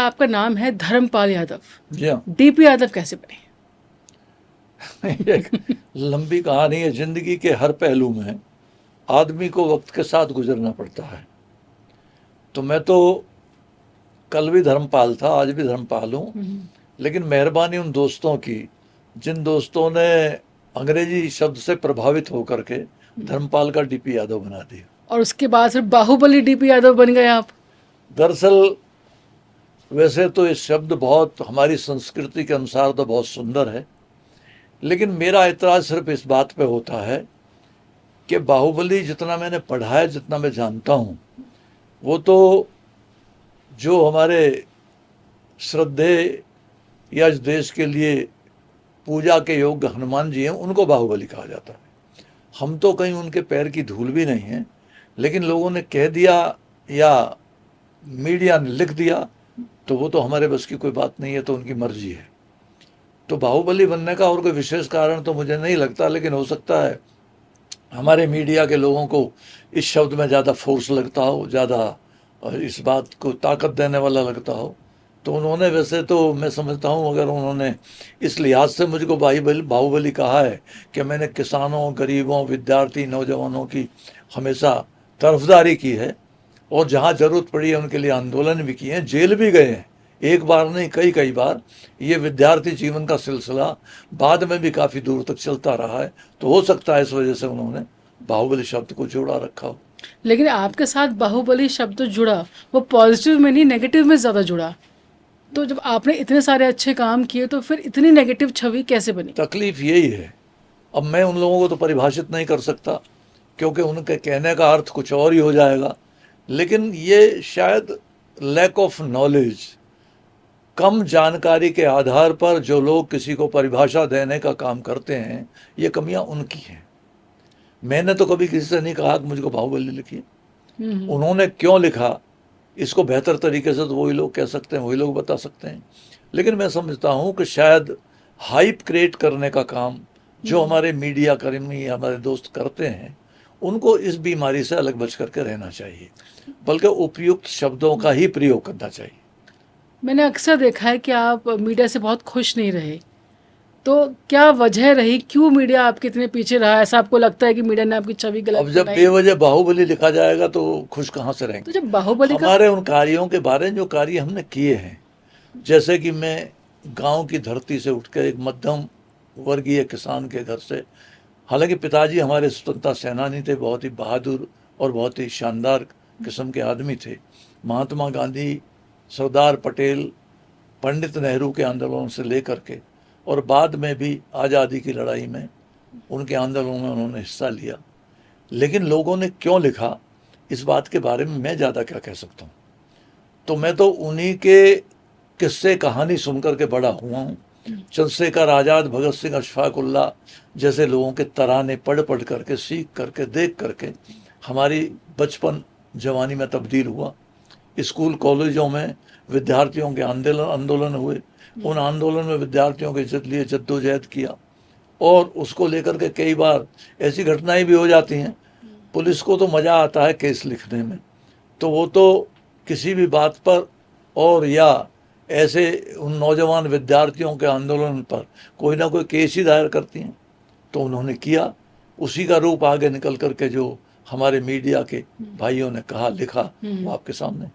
आपका नाम है धर्मपाल यादव, जी हाँ। डीपी यादव कैसे बने? एक लंबी कहानी है। जिंदगी के हर पहलू में आदमी को वक्त के साथ गुजरना पड़ता है। तो मैं तो कल भी धर्मपाल था, आज भी धर्मपाल हूँ। लेकिन मेहरबानी उन दोस्तों की जिन दोस्तों ने अंग्रेजी शब्द से प्रभावित होकर के धर्मपाल का डीपी यादव बना दिया। और उसके बाद फिर बाहुबली डीपी यादव बन गए आप। दरअसल वैसे तो ये शब्द बहुत हमारी संस्कृति के अनुसार तो बहुत सुंदर है, लेकिन मेरा एतराज सिर्फ इस बात पे होता है कि बाहुबली जितना मैंने पढ़ा है, जितना मैं जानता हूँ, वो तो जो हमारे श्रद्धेय या इस देश के लिए पूजा के योग्य हनुमान जी हैं, उनको बाहुबली कहा जाता है। हम तो कहीं उनके पैर की धूल भी नहीं है, लेकिन लोगों ने कह दिया या मीडिया ने लिख दिया, तो वो तो हमारे बस की कोई बात नहीं है, तो उनकी मर्जी है। तो बाहुबली बनने का और कोई विशेष कारण तो मुझे नहीं लगता, लेकिन हो सकता है हमारे मीडिया के लोगों को इस शब्द में ज़्यादा फोर्स लगता हो, ज़्यादा इस बात को ताकत देने वाला लगता हो। तो उन्होंने, वैसे तो मैं समझता हूँ, अगर उन्होंने इस लिहाज से मुझको बाहुबली कहा है कि मैंने किसानों, गरीबों, विद्यार्थी, नौजवानों की हमेशा तरफदारी की है और जहाँ ज़रूरत पड़ी है उनके लिए आंदोलन भी किए हैं, जेल भी गए हैं, एक बार नहीं कई कई बार। ये विद्यार्थी जीवन का सिलसिला बाद में भी काफ़ी दूर तक चलता रहा है, तो हो सकता है इस वजह से उन्होंने बाहुबली शब्द को जोड़ा रखा हो। लेकिन आपके साथ बाहुबली शब्द जुड़ा, वो पॉजिटिव में नहीं नेगेटिव में ज़्यादा जुड़ा। तो जब आपने इतने सारे अच्छे काम किए तो फिर इतनी नेगेटिव छवि कैसे बनी? तकलीफ यही है। अब मैं उन लोगों को तो परिभाषित नहीं कर सकता, क्योंकि उनके कहने का अर्थ कुछ और ही हो जाएगा। लेकिन ये शायद लैक ऑफ नॉलेज, कम जानकारी के आधार पर जो लोग किसी को परिभाषा देने का काम करते हैं, ये कमियां उनकी हैं। मैंने तो कभी किसी से नहीं कहा कि मुझको बाहुबली लिखिए। उन्होंने क्यों लिखा, इसको बेहतर तरीके से तो वही लोग कह सकते हैं, वही लोग बता सकते हैं। लेकिन मैं समझता हूँ कि शायद हाइप क्रिएट करने का काम जो हमारे मीडिया कर्मी, हमारे दोस्त करते हैं, उनको इस बीमारी से अलग बच करके रहना चाहिए, बल्कि उपयुक्त शब्दों का ही प्रयोग करना चाहिए। मैंने अक्सर देखा है कि आप मीडिया से बहुत खुश नहीं रहे, तो क्या वजह रही, क्यों मीडिया आपके इतने पीछे रहा? ऐसा आपको लगता है कि मीडिया ने आपकी छवि गलत अब जब बनाई? बेवजह बाहुबली लिखा जाएगा तो खुश कहाँ से रहेंगे? तो जब बाहुबली का हमारे उन कार्यों के बारे में, जो कार्य हमने किए हैं, जैसे कि मैं गांव की धरती से उठकर एक मध्यम वर्गीय किसान के घर से, हालांकि पिताजी हमारे स्वतंत्रता सेनानी थे, बहुत ही बहादुर और बहुत ही शानदार किस्म के आदमी थे। महात्मा गांधी, सरदार पटेल, पंडित नेहरू के आंदोलन से लेकर के और बाद में भी आज़ादी की लड़ाई में उनके आंदोलनों में उन्होंने हिस्सा लिया। लेकिन लोगों ने क्यों लिखा, इस बात के बारे में मैं ज़्यादा क्या कह सकता हूँ। तो मैं तो उन्हीं के किस्से कहानी सुनकर के बड़ा हुआ हूँ। चंद्रशेखर आज़ाद, भगत सिंह, अशफाक उल्लाह जैसे लोगों के तराने पढ़ पढ़ करके, सीख करके, देख करके हमारी बचपन जवानी में तब्दील हुआ। स्कूल कॉलेजों में विद्यार्थियों के आंदोलन हुए, उन आंदोलन में विद्यार्थियों के लिए जद्दोजहद किया, और उसको लेकर के कई बार ऐसी घटनाएं भी हो जाती हैं। पुलिस को तो मज़ा आता है केस लिखने में, तो वो तो किसी भी बात पर और या ऐसे उन नौजवान विद्यार्थियों के आंदोलन पर कोई ना कोई केस ही दायर करती हैं। तो उन्होंने किया, उसी का रूप आगे निकल करके जो हमारे मीडिया के भाइयों ने कहा, लिखा, वो आपके सामने।